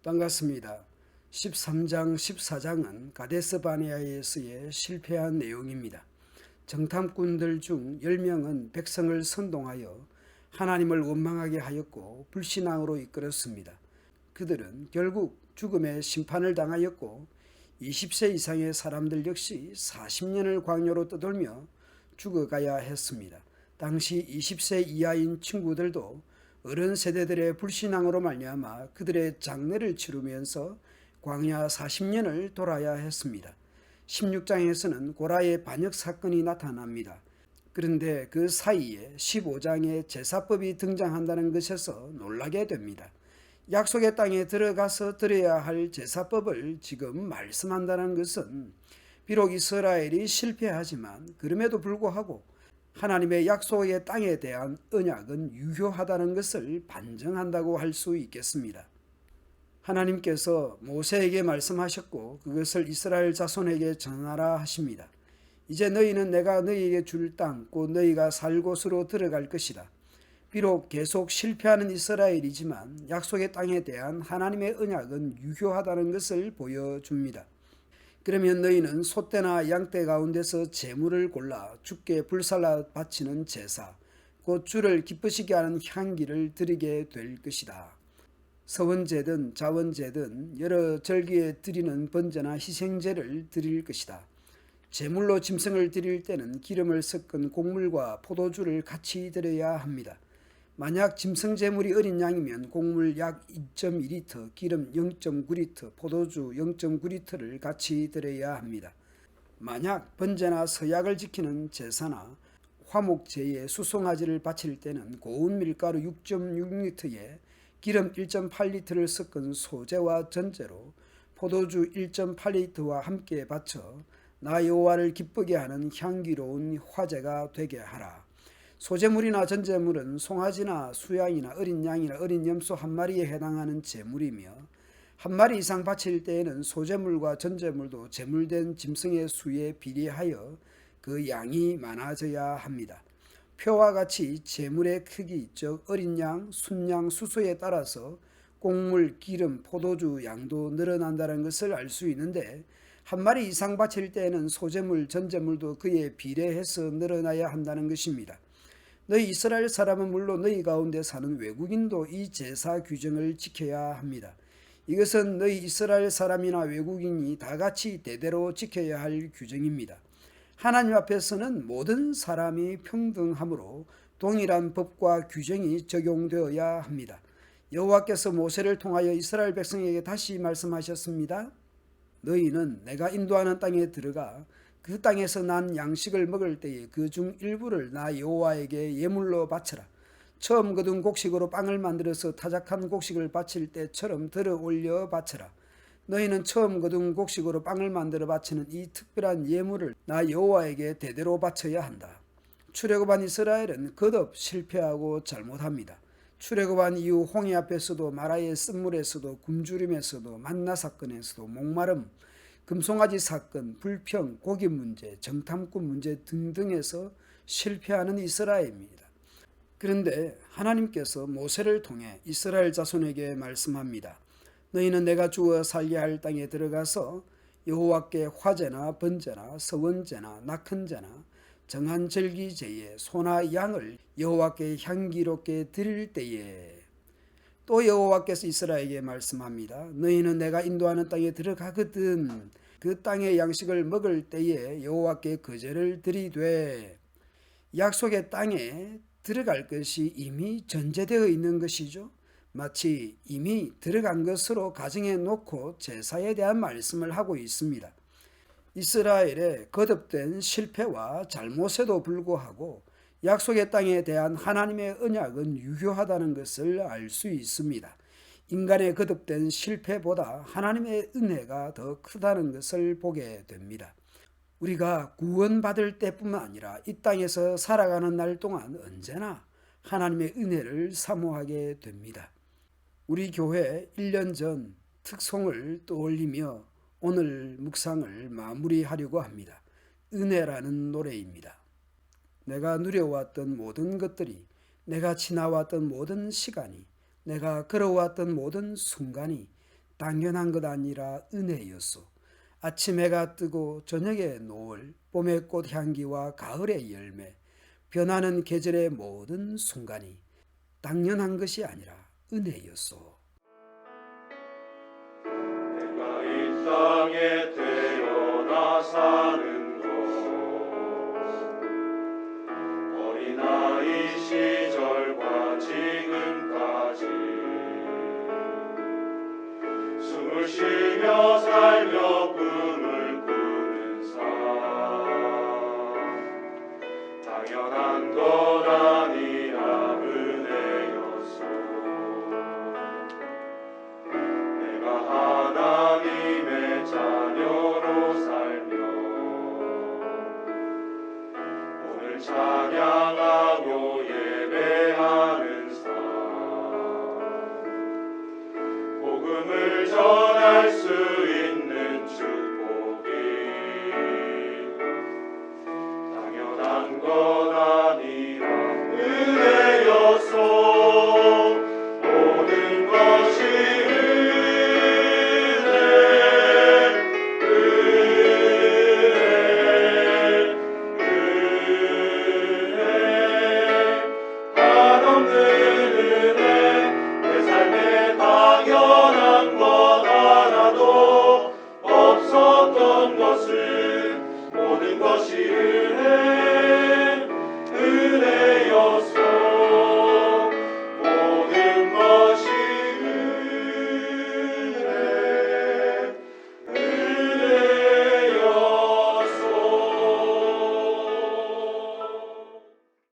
반갑습니다. 13장 14장은 가데스 바네아에서의 실패한 내용입니다. 정탐꾼들 중 10명은 백성을 선동하여 하나님을 원망하게 하였고 불신앙으로 이끌었습니다. 그들은 결국 죽음의 심판을 당하였고 20세 이상의 사람들 역시 40년을 광야로 떠돌며 죽어가야 했습니다. 당시 20세 이하인 친구들도 어른 세대들의 불신앙으로 말미암아 그들의 장례를 치르면서 광야 40년을 돌아야 했습니다. 16장에서는 고라의 반역 사건이 나타납니다. 그런데 그 사이에 15장에 제사법이 등장한다는 것에서 놀라게 됩니다. 약속의 땅에 들어가서 드려야 할 제사법을 지금 말씀한다는 것은 비록 이스라엘이 실패하지만 그럼에도 불구하고 하나님의 약속의 땅에 대한 언약은 유효하다는 것을 반증한다고 할 수 있겠습니다. 하나님께서 모세에게 말씀하셨고 그것을 이스라엘 자손에게 전하라 하십니다. 이제 너희는 내가 너희에게 줄 땅, 곧 너희가 살 곳으로 들어갈 것이다. 비록 계속 실패하는 이스라엘이지만 약속의 땅에 대한 하나님의 언약은 유효하다는 것을 보여줍니다. 그러면 너희는 소떼나 양떼 가운데서 제물을 골라 주께 불살라 바치는 제사, 곧 주를 기쁘시게 하는 향기를 드리게 될 것이다. 서원제든 자원제든 여러 절기에 드리는 번제나 희생제를 드릴 것이다. 제물로 짐승을 드릴 때는 기름을 섞은 곡물과 포도주를 같이 드려야 합니다. 만약 짐승 제물이 어린 양이면 곡물 약 2.2리터, 기름 0.9리터, 포도주 0.9리터를 같이 드려야 합니다. 만약 번제나 서약을 지키는 제사나 화목제에 수송아지를 바칠 때는 고운 밀가루 6.6리터에 기름 1.8리터를 섞은 소제와 전제로 포도주 1.8리터와 함께 바쳐 나 여호와를 기쁘게 하는 향기로운 화제가 되게 하라. 소제물이나 전제물은 송아지나 수양이나 어린 양이나 어린 염소 한 마리에 해당하는 제물이며 한 마리 이상 바칠 때에는 소제물과 전제물도 제물된 짐승의 수에 비례하여 그 양이 많아져야 합니다. 표와 같이 제물의 크기, 즉 어린 양, 순양, 수소에 따라서 곡물, 기름, 포도주 양도 늘어난다는 것을 알 수 있는데 한 마리 이상 바칠 때에는 소제물, 전제물도 그에 비례해서 늘어나야 한다는 것입니다. 너희 이스라엘 사람은 물론 너희 가운데 사는 외국인도 이 제사 규정을 지켜야 합니다. 이것은 너희 이스라엘 사람이나 외국인이 다 같이 대대로 지켜야 할 규정입니다. 하나님 앞에서는 모든 사람이 평등하므로 동일한 법과 규정이 적용되어야 합니다. 여호와께서 모세를 통하여 이스라엘 백성에게 다시 말씀하셨습니다. 너희는 내가 인도하는 땅에 들어가 그 땅에서 난 양식을 먹을 때에 그 중 일부를 나 여호와에게 예물로 바쳐라. 처음 거둔 곡식으로 빵을 만들어서 타작한 곡식을 바칠 때처럼 들어 올려 바쳐라. 너희는 처음 거둔 곡식으로 빵을 만들어 바치는 이 특별한 예물을 나 여호와에게 대대로 바쳐야 한다. 출애굽한 이스라엘은 거듭 실패하고 잘못합니다. 출애굽한 이후 홍해 앞에서도 마라의 쓴물에서도 굶주림에서도 만나 사건에서도 목마름, 금송아지 사건, 불평, 고기 문제, 정탐꾼 문제 등등에서 실패하는 이스라엘입니다. 그런데 하나님께서 모세를 통해 이스라엘 자손에게 말씀합니다. 너희는 내가 주어 살게 할 땅에 들어가서 여호와께 화제나 번제나 서원제나 낙헌제나 정한 절기제에 소나 양을 여호와께 향기롭게 드릴 때에 또 여호와께서 이스라엘에게 말씀합니다. 너희는 내가 인도하는 땅에 들어가거든 그 땅의 양식을 먹을 때에 여호와께 거제를 드리되 약속의 땅에 들어갈 것이 이미 전제되어 있는 것이죠. 마치 이미 들어간 것으로 가정해 놓고 제사에 대한 말씀을 하고 있습니다. 이스라엘의 거듭된 실패와 잘못에도 불구하고 약속의 땅에 대한 하나님의 언약은 유효하다는 것을 알 수 있습니다. 인간의 거듭된 실패보다 하나님의 은혜가 더 크다는 것을 보게 됩니다. 우리가 구원받을 때뿐만 아니라 이 땅에서 살아가는 날 동안 언제나 하나님의 은혜를 사모하게 됩니다. 우리 교회 1년 전 특송을 떠올리며 오늘 묵상을 마무리하려고 합니다. 은혜라는 노래입니다. 내가 누려왔던 모든 것들이, 내가 지나왔던 모든 시간이, 내가 걸어왔던 모든 순간이 당연한 것 아니라 은혜였소. 아침 해가 뜨고 저녁의 노을, 봄의 꽃향기와 가을의 열매, 변하는 계절의 모든 순간이 당연한 것이 아니라 은혜였소. 내가 이 땅에 태어나 사는 것, 어린아이 시절과 지금까지 숨을 쉬며 살며 꿈을 꾸는 삶, 당연한 것 아니라 은혜였소. 내가 하나님의 자녀로 살며 오늘 찬양하고 예배하는 삶, 복음을